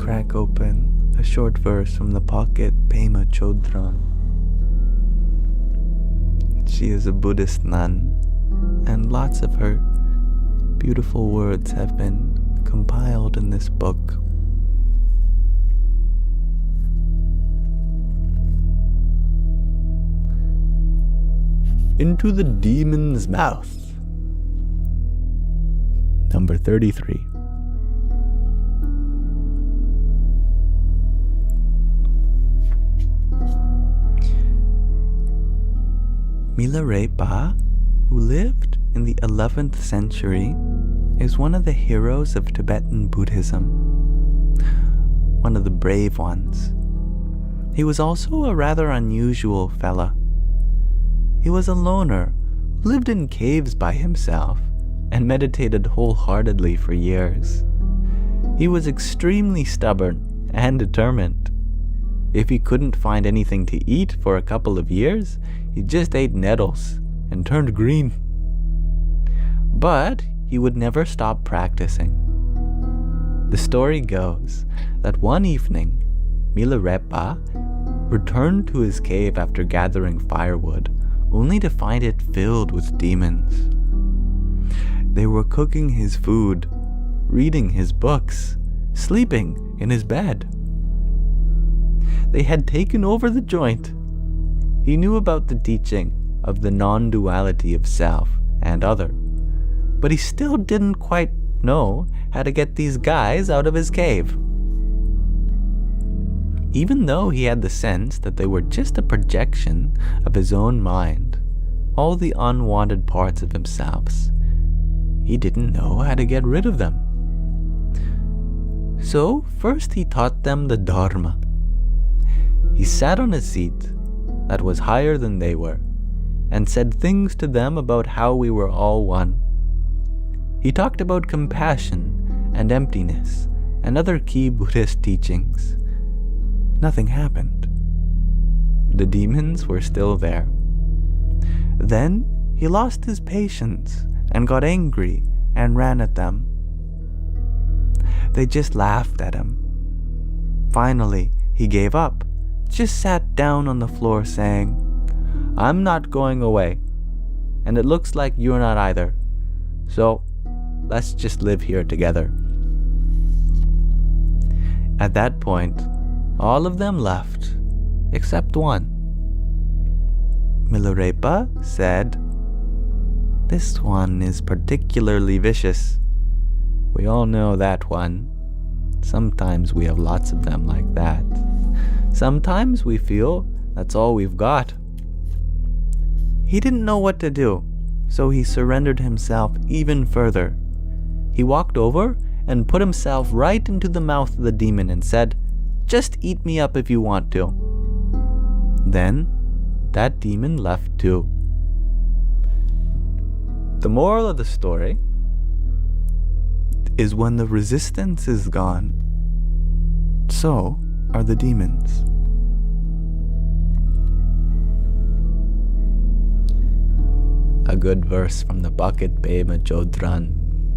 crack open a short verse from the pocket Pema Chödrön. She is a Buddhist nun, and lots of her beautiful words have been compiled in this book. Into the demon's mouth. Number 33. Milarepa, who lived in the 11th century, is one of the heroes of Tibetan Buddhism, one of the brave ones. He was also a rather unusual fella. He was a loner who lived in caves by himself and meditated wholeheartedly for years. He was extremely stubborn and determined. If he couldn't find anything to eat for a couple of years, he just ate nettles and turned green. But he would never stop practicing. The story goes that one evening, Milarepa returned to his cave after gathering firewood, only to find it filled with demons. They were cooking his food, reading his books, sleeping in his bed. They had taken over the joint. He knew about the teaching of the non-duality of self and other, but he still didn't quite know how to get these guys out of his cave. Even though he had the sense that they were just a projection of his own mind, all the unwanted parts of himself, he didn't know how to get rid of them. So first he taught them the Dharma. He sat on a seat that was higher than they were and said things to them about how we were all one. He talked about compassion and emptiness and other key Buddhist teachings. Nothing happened. The demons were still there. Then he lost his patience and got angry and ran at them. They just laughed at him. Finally, he gave up, just sat down on the floor saying, "I'm not going away, and it looks like you're not either. So let's just live here together." At that point, all of them left, except one. Milarepa said, "This one is particularly vicious. We all know that one. Sometimes we have lots of them like that. Sometimes we feel that's all we've got." He didn't know what to do, so he surrendered himself even further. He walked over and put himself right into the mouth of the demon and said, "Just eat me up if you want to." Then that demon left too. The moral of the story is when the resistance is gone, so are the demons. A good verse from the Bhagavad Pema Chödrön.